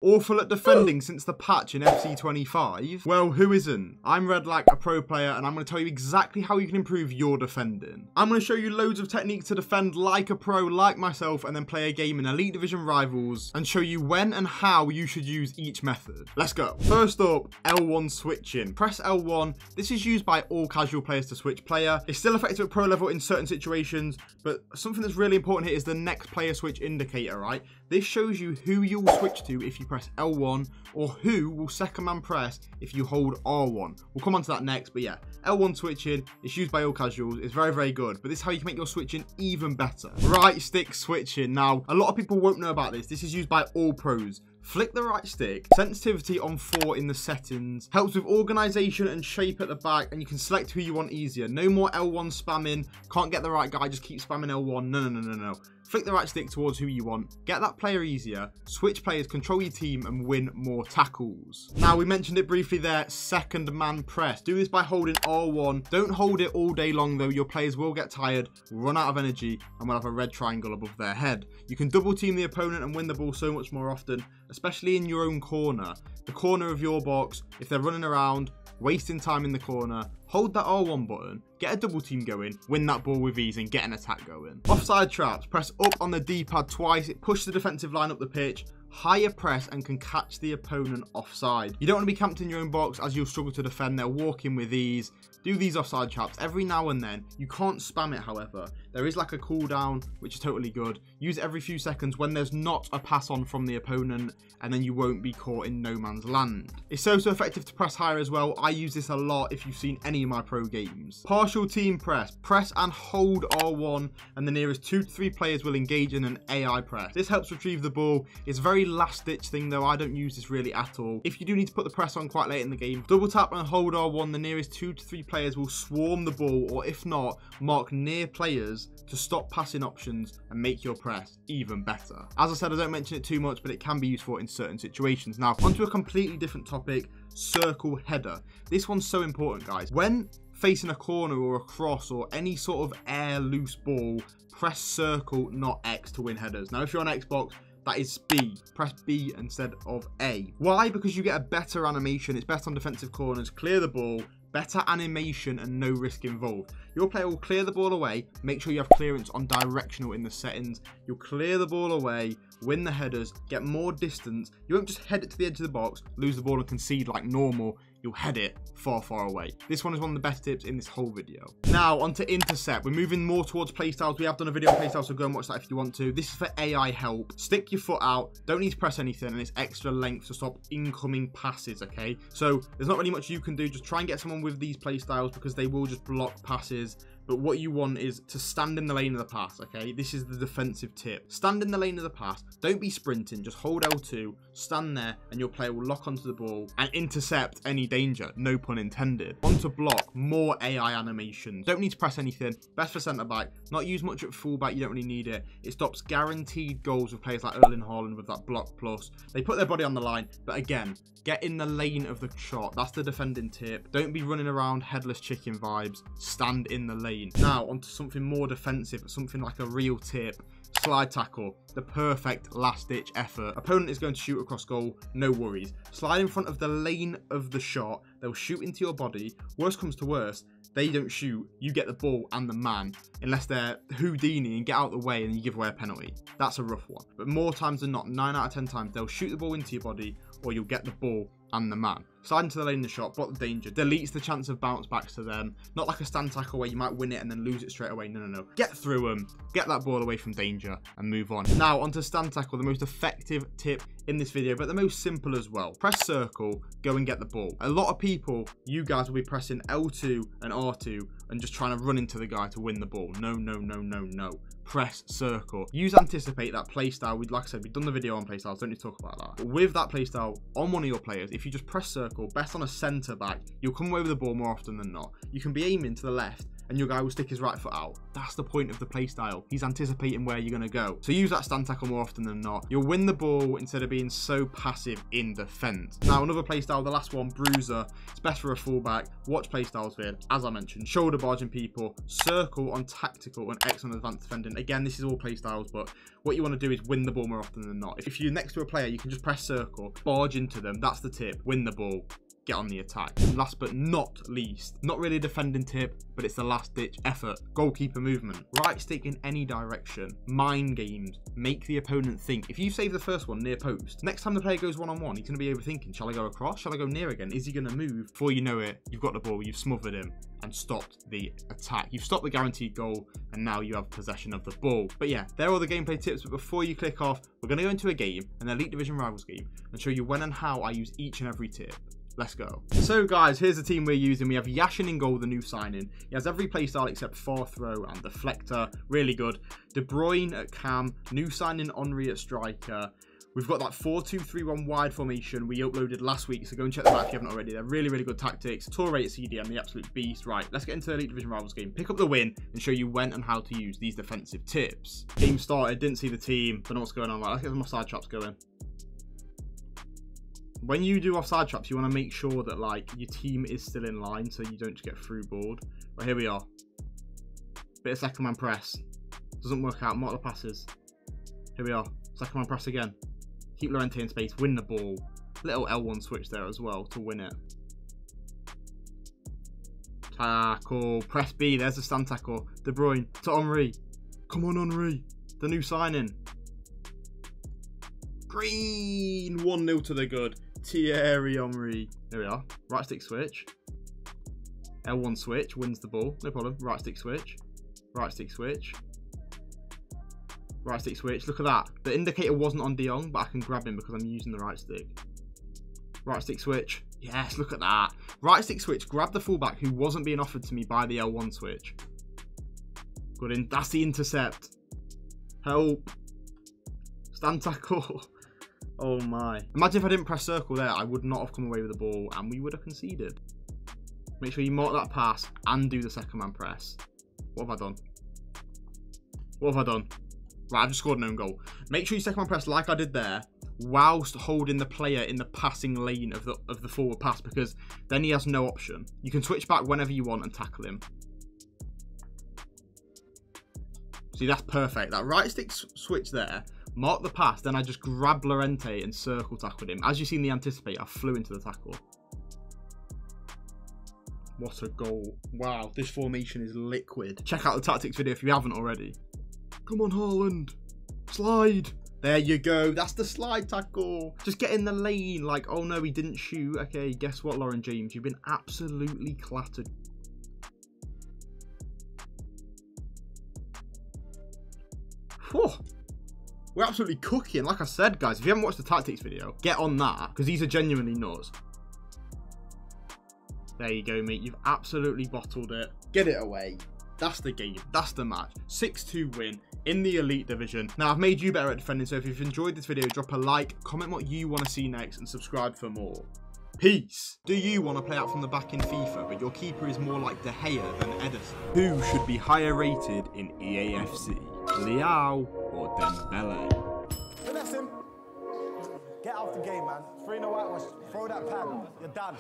awful at defending since the patch in FC25? Well, who isn't? I'm RedLac, a pro player, and I'm going to tell you exactly how you can improve your defending. I'm going to show you loads of techniques to defend like a pro, like myself, and then play a game in Elite Division Rivals and show you when and how you should use each method. Let's go. First up, L1 switching. Press L1. This is used by all casual players to switch player. It's still effective at pro level in certain situations, but something that's really important here is the next player switch indicator, right? This shows you who you'll switch to if you press L1, or who will second man press if you hold R1. We'll come on to that next, but yeah, L1 switching is used by all casuals. It's very, very good, but this is how you can make your switching even better. Right stick switching. Now, a lot of people won't know about this. This is used by all pros. Flick the right stick, sensitivity on 4 in the settings, helps with organization and shape at the back, and you can select who you want easier. No more L1 spamming, can't get the right guy, just keep spamming L1. No. Flick the right stick towards who you want, get that player easier, switch players, control your team, and win more tackles. Now, we mentioned it briefly there, second man press. Do this by holding R1. Don't hold it all day long though, your players will get tired, run out of energy, and will have a red triangle above their head. You can double team the opponent and win the ball so much more often, especially in your own corner. The corner of your box, if they're running around, wasting time in the corner, hold that R1 button, get a double team going, win that ball with ease and get an attack going. Offside traps, press up on the D-pad twice, it pushes the defensive line up the pitch, higher press and can catch the opponent offside. You don't want to be camped in your own box as you'll struggle to defend. They'll walk in with ease. Do these offside traps every now and then. You can't spam it, however. There is like a cooldown, which is totally good. Use it every few seconds when there's not a pass on from the opponent, and then you won't be caught in no man's land. It's so effective to press higher as well. I use this a lot if you've seen any of my pro games. Partial team press. Press and hold R1, and the nearest 2 to 3 players will engage in an AI press. This helps retrieve the ball. It's a very last ditch thing though. I don't use this really at all. If you do need to put the press on quite late in the game, double tap and hold R1. The nearest 2 to 3 players will swarm the ball, or if not, mark near players to stop passing options and make your press even better. As I said, I don't mention it too much, but it can be useful in certain situations. Now, onto a completely different topic, circle header. This one's so important, guys. When facing a corner or a cross or any sort of air loose ball, press circle, not X, to win headers. Now, if you're on Xbox, that is B. Press B instead of A. Why? Because you get a better animation. It's better on defensive corners. Clear the ball. Better animation and no risk involved. Your player will clear the ball away. Make sure you have clearance on directional in the settings. You'll clear the ball away, win the headers, get more distance. You won't just head it to the edge of the box, lose the ball and concede like normal. You'll head it far, far away. This one is one of the best tips in this whole video. Now, onto Intercept. We're moving more towards playstyles. We have done a video on playstyles, so go and watch that if you want to. This is for AI help. Stick your foot out. Don't need to press anything, and it's extra length to stop incoming passes, okay? So, there's not really much you can do. Just try and get someone with these playstyles because they will just block passes. But what you want is to stand in the lane of the pass, okay? This is the defensive tip. Stand in the lane of the pass. Don't be sprinting. Just hold L2, stand there, and your player will lock onto the ball and intercept any danger. No pun intended. Onto block. More AI animations. Don't need to press anything. Best for centre-back. Not use much at full-back. You don't really need it. It stops guaranteed goals with players like Erling Haaland with that block plus. They put their body on the line. But again, get in the lane of the shot. That's the defending tip. Don't be running around headless chicken vibes. Stand in the lane. Now, onto something more defensive, something like a real tip. Slide tackle, the perfect last-ditch effort. Opponent is going to shoot across goal, no worries. Slide in front of the lane of the shot. They'll shoot into your body. Worst comes to worst, they don't shoot. You get the ball and the man, unless they're Houdini and get out of the way and you give away a penalty. That's a rough one. But more times than not, 9 out of 10 times, they'll shoot the ball into your body or you'll get the ball and the man. Slide into the lane of the shot, block the danger, deletes the chance of bounce backs to them. Not like a stand tackle where you might win it and then lose it straight away. No. Get through them, get that ball away from danger and move on. Now onto stand tackle, the most effective tip in this video, but the most simple as well. Press circle, go and get the ball. A lot of people, you guys will be pressing L2 and R2 and just trying to run into the guy to win the ball. No. Press circle. Use anticipate, that playstyle. Like I said, we've done the video on playstyles, don't need to talk about that. But with that playstyle on one of your players, if you just press circle, best on a centre back, you'll come away with the ball more often than not. You can be aiming to the left and your guy will stick his right foot out. That's the point of the play style. He's anticipating where you're going to go. So use that stand tackle more often than not. You'll win the ball instead of being so passive in defence. Now, another play style, the last one, Bruiser. It's best for a fullback. Watch play styles here. As I mentioned, shoulder barging people, circle on tactical and X on advanced defending. Again, this is all play styles, but what you want to do is win the ball more often than not. If you're next to a player, you can just press circle, barge into them. That's the tip. Win the ball. Get on the attack. And last but not least, not really a defending tip, but it's the last ditch effort. Goalkeeper movement. Right stick in any direction. Mind games. Make the opponent think. If you save the first one near post, next time the player goes one-on-one, he's going to be overthinking. Shall I go across? Shall I go near again? Is he going to move? Before you know it, you've got the ball, you've smothered him and stopped the attack. You've stopped the guaranteed goal and now you have possession of the ball. But yeah, they're all the gameplay tips. But before you click off, we're going to go into a game, an Elite Division Rivals game, and show you when and how I use each and every tip. Let's go. So guys, here's the team we're using. We have Yashin in goal, the new signing. He has every playstyle except far throw and deflector. Really good. De Bruyne at cam, new signing Henry at striker. We've got that 4-2-3-1 wide formation we uploaded last week, so go and check them out if you haven't already. They're really, really good tactics. Torre at CDM, the absolute beast. Right, let's get into the Elite Division Rivals game. Pick up the win and show you when and how to use these defensive tips. Game started, didn't see the team, don't know what's going on. Right, let's get some offside traps going. When you do offside traps, you want to make sure that like your team is still in line so you don't just get through board. Right, here we are. Bit of second man press. Doesn't work out. Mark the passes. Here we are. Second man press again. Keep Llorente in space. Win the ball. Little L1 switch there as well to win it. Tackle. Press B. There's the stand tackle. De Bruyne to Henry. Come on, Henry. The new signing. Green. 1-0 to the good. Thierry Henry. There we are. Right stick switch. L1 switch. Wins the ball. No problem. Right stick switch. Right stick switch. Right stick switch. Look at that. The indicator wasn't on De Jong, but I can grab him because I'm using the right stick. Right stick switch. Yes, look at that. Right stick switch. Grab the fullback who wasn't being offered to me by the L1 switch. Good in. That's the intercept. Help. Stand tackle. Oh my. Imagine if I didn't press circle there, I would not have come away with the ball and we would have conceded. Make sure you mark that pass and do the second man press. What have I done? What have I done? Right, I've just scored an own goal. Make sure you second man press like I did there, whilst holding the player in the passing lane of the forward pass, because then he has no option. You can switch back whenever you want and tackle him. See, that's perfect. That right stick switch there, mark the pass, then I just grab Llorente and circle tackled him. As you've seen the anticipate, I flew into the tackle. What a goal. Wow, this formation is liquid. Check out the tactics video if you haven't already. Come on, Haaland. Slide. There you go. That's the slide tackle. Just get in the lane. Like, oh no, he didn't shoot. Okay, guess what, Lauren James? You've been absolutely clattered. Whew. We're absolutely cooking. Like I said, guys, if you haven't watched the tactics video, get on that, because these are genuinely nuts. There you go, mate. You've absolutely bottled it. Get it away. That's the game. That's the match. 6-2 win in the Elite Division. Now, I've made you better at defending, so if you've enjoyed this video, drop a like, comment what you want to see next, and subscribe for more. Peace. Do you want to play out from the back in FIFA, but your keeper is more like De Gea than Ederson? Who should be higher rated in EAFC? Leao or Dembele? Finesse him. Get out the game, man. 3-0 whitewash. Throw that pad. You're done.